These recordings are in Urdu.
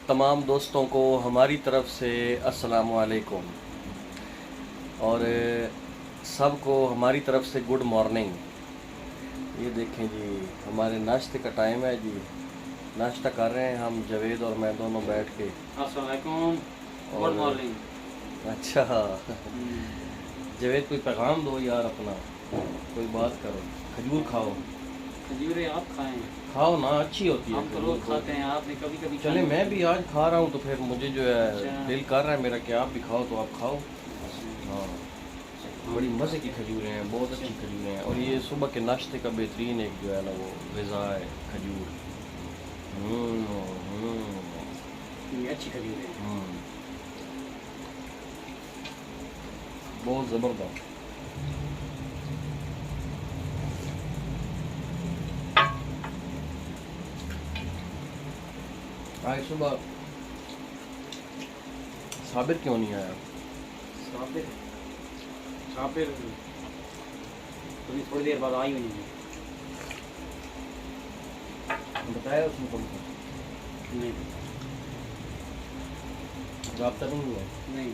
تمام دوستوں کو ہماری طرف سے السلام علیکم، اور سب کو ہماری طرف سے گڈ مارننگ۔ یہ دیکھیں جی، ہمارے ناشتے کا ٹائم ہے جی، ناشتہ کر رہے ہیں ہم، جاوید اور میں دونوں بیٹھ کے۔ السلام علیکم، گڈ مارننگ۔ اچھا جاوید کوئی پیغام دو یار اپنا، کوئی بات کرو۔ کھجور کھاؤ، کھجوریں آپ کھائیں، کھاؤ نا، اچھی ہوتی ہے ہم تو روز کھاتے ہیں، آپ نے کبھی کبھی چلے میں بھی آج کھا رہا ہوں تو پھر مجھے جو ہے اچھا۔ دل کر رہا ہے میرا کہ آپ بھی کھاؤ، تو آپ کھاؤ۔ ہاں، بڑی مزے کی کھجوریں ہیں، بہت اچھی کھجوریں ہیں، اور یہ صبح کے ناشتے کا بہترین ایک جو ہے نا وہ غذا ہے کھجور۔ یہ اچھی کھجوریں ہیں۔ بہت زبردست۔ آج صبح صابر کیوں نہیں آیا؟ صابر تھوڑی دیر بعد آئی ہوئی ہے۔ بتایا اس نے تم کو؟ نہیں رابطہ نہیں ہوا؟ نہیں،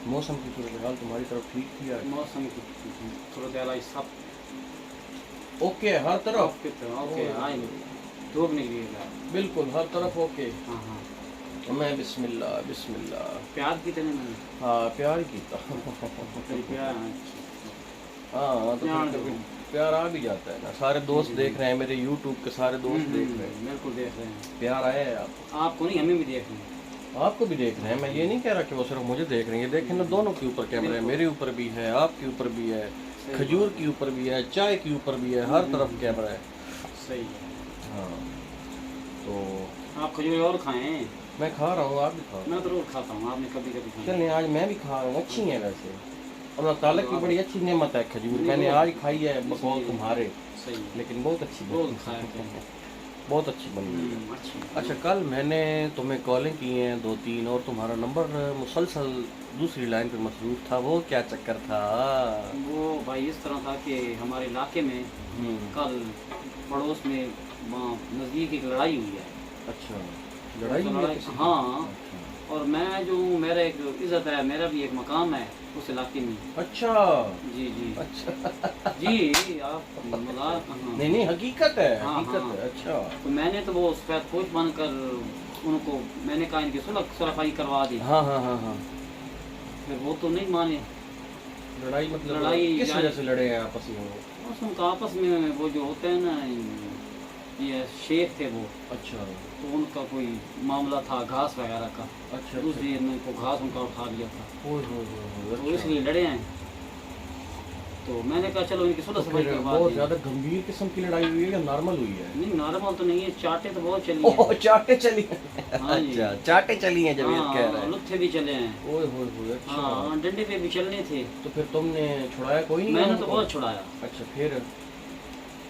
موسم کی صورتحال تمہاری طرف ٹھیک تھی آج؟ موسم کی صورتحال آج سب اوکے ہے ہر طرف؟ اوکے، آئی دھوپ نکلی ہے بالکل ہر طرف اوکے۔ ہاں ہاں، میں بسم اللہ بسم اللہ، پیاز کی طرح نہیں، ہاں پیار کیتا۔ پیاز ہاں تو پھر کبھی پیار آ بھی جاتا ہے نا، سارے دوست دیکھ رہے ہیں، میرے یوٹیوب کے سارے دوست دیکھ رہے ہیں، بالکل دیکھ رہے ہیں۔ پیار آیا ہے آپ کو؟ آپ کو نہیں، ہمیں بھی دیکھ رہے ہیں، آپ کو بھی دیکھ رہے ہیں، میں یہ نہیں کہہ رہا کہ وہ صرف مجھے دیکھ رہے ہیں، یہ دیکھیں نا دونوں کے اوپر کیمرہ ہے، میرے اوپر بھی ہے، آپ کے اوپر بھی ہے، کھجور کے اوپر بھی ہے، چائے کے اوپر بھی ہے، ہر طرف کیمرہ ہے۔ صحیح ہے۔ ہاں تو آپ کھجور اور کھائیں، میں کھا رہا ہوں، آپ بھی کھاؤ۔ میں تو روز کھاتا ہوں، آپ نے کبھی کبھی کھایا۔ چلیں آج میں بھی کھا رہا ہوں، اچھی ہیں ویسے، اللہ تعالیٰ کی بڑی اچھی نعمت ہے کھجور، میں نے آج کھائی ہے بقول تمہارے، صحیح، لیکن بہت اچھی روز بنی، کھایا بہت اچھی بنی ہے۔ اچھی۔ اچھا کل میں نے تمہیں کالیں کی ہیں 2-3، اور تمہارا نمبر مسلسل دوسری لائن پہ مصروف تھا، وہ کیا چکر تھا؟ وہ بھائی اس طرح تھا کہ ہمارے علاقے میں کل پڑوس میں نزدیک ایک لڑائی ہوئی ہے۔ اچھا لڑائی ہوئی ہے کسی کی؟ ہاں، اور میں جو ہوں، میرا ایک عزت ہے، میرا بھی ایک مقام ہے اس علاقے میں۔ اچھا جی جی اچھا جی، آپ مذاق، نہیں نہیں حقیقت ہے، ہاں، حقیقت ہاں۔ ہے۔ اچھا تو میں نے تو وہ سفید پوش بن کر ان کو میں نے کہا ان کی صلح کروا دی، ہاں ہاں ہاں ہاں۔ پھر وہ تو نہیں مانے۔ لڑائی مطلب لڑائی کس وجہ سے لڑے ہیں آپس میں؟ بس ان کا آپس میں وہ جو ہوتے ہیں نا، یہ شیخ تھے وہ، اچھا تو ان کا کوئی معاملہ تھا گھاس وغیرہ کا، اچھا دوسری ان کو گھاس ان کا اٹھا لیا تھا، تو اس اچھا۔ لیے لڑے ہیں۔ تو میں نے کہا چلو ان کی صلح صفائی کروا بہت دی۔ زیادہ گمبھیر قسم کی لڑائی ہوئی ہے یا نارمل ہوئی ہے؟ نہیں نارمل تو نہیں ہے، چاٹے تو بہت چلی ہیں۔ اوہ چاٹے چلی ہیں۔ ہاں جی، اچھا چاٹے چلی ہیں، جاوید کہہ رہا ہے۔ لطفے بھی چلے ہیں، اوہ ہوئے ہوئے، اچھا۔ ہاں ڈنڈے پہ بھی چلنے تھے۔ تو پھر تم نے چھڑایا کوئی نہیں؟ میں نے تو بہت چھڑایا اچھا پھر؟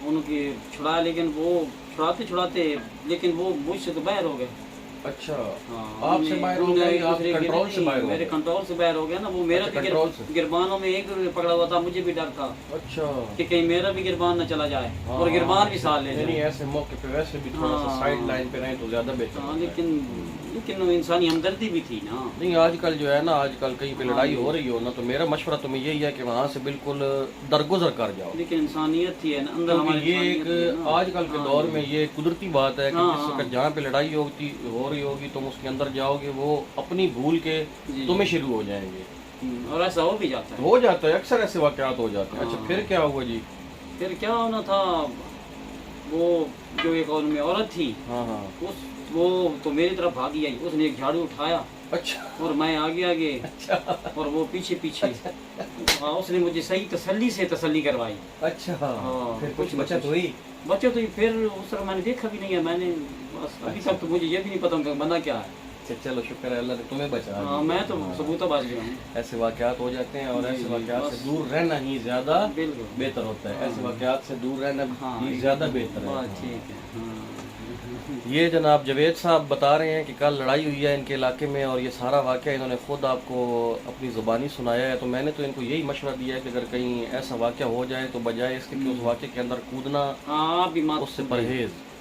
ان کی چھڑایا، لیکن وہ چھڑاتے لیکن وہ مجھ سے تو باہر ہو گئے۔ اچھا ہاں، آپ سے باہر ہو گئے، آپ کنٹرول سے باہر ہو میرے گئے؟ کنٹرول سے باہر ہو گیا نا، وہ میرا بھی کنٹرول سے؟ گربانوں میں ایک پکڑا ہوا تھا، مجھے بھی ڈر تھا اچھا کہ کہیں میرا بھی گربان نہ چلا جائے اور گربان بھی ساتھ لے نہیں جائے۔ ایسے موقع پہ ویسے بھی تھوڑا سا سائڈ لائن پہ رہیں تو زیادہ بہتر ہاں، ہوتا ہے۔ لیکن انسانی ہمدردی بھی تھی نا۔ نہیں آج کل جو ہے نا، آج کل کہیں پہ لڑائی ہو رہی ہو نا، تو میرا مشورہ تمہیں یہی ہے کہ وہاں سے بالکل درگزر کر جاؤ، لیکن انسانیت تھی ہے نا اندر کیونکہ ہماری، یہ ایک آج کل کے دور میں یہ قدرتی بات ہے کہ ہاں، جس وقت جہاں پہ لڑائی ہو رہی ہوگی تم اس کے اندر جاؤ گے، وہ اپنی بھول کے تمہیں شروع ہو جائیں گے، اور ایسا ہو بھی جاتا ہے، ہو جاتا ہے، اکثر ایسے واقعات ہو جاتے ہیں۔ اچھا پھر کیا ہوا جی؟ پھر کیا ہونا تھا، وہ جو ایک ان میں عورت تھی، ہاں ہاں وہ تو میری طرف بھاگی آئی، اس نے ایک جھاڑو اٹھایا اچھا اور میں آگے اور وہ پیچھے پیچھے، اس نے مجھے صحیح تسلی سے تسلی کروائی۔ اچھا ہاں، پھر کچھ بچت ہوئی؟ بچے تو پھر اس طرح میں نے دیکھا بھی نہیں ہے، میں نے بس ابھی تک تو مجھے یہ بھی نہیں پتا کہ بندہ کیا ہے۔ اچھا چلو شکر ہے اللہ نے تمہیں بچا ہاں، میں تو ثبوتہ باز گیا ہوں۔ ایسے واقعات ہو جاتے ہیں، اور ایسے واقعات سے دور رہنا ہی زیادہ بالکل بہتر ہوتا ہے، ایسے واقعات سے دور رہنا ہی زیادہ بہتر ہے۔ بات ٹھیک ہے۔ یہ جناب جاوید صاحب بتا رہے ہیں کہ کل لڑائی ہوئی ہے ان کے علاقے میں، اور یہ سارا واقعہ انہوں نے خود آپ کو اپنی زبانی سنایا ہے، تو میں نے تو ان کو یہی مشورہ دیا ہے کہ اگر کہیں ایسا واقعہ ہو جائے تو بجائے اس کے کہ اس واقعے کے اندر کودنا، ہاں بھی اس سے پرہیز،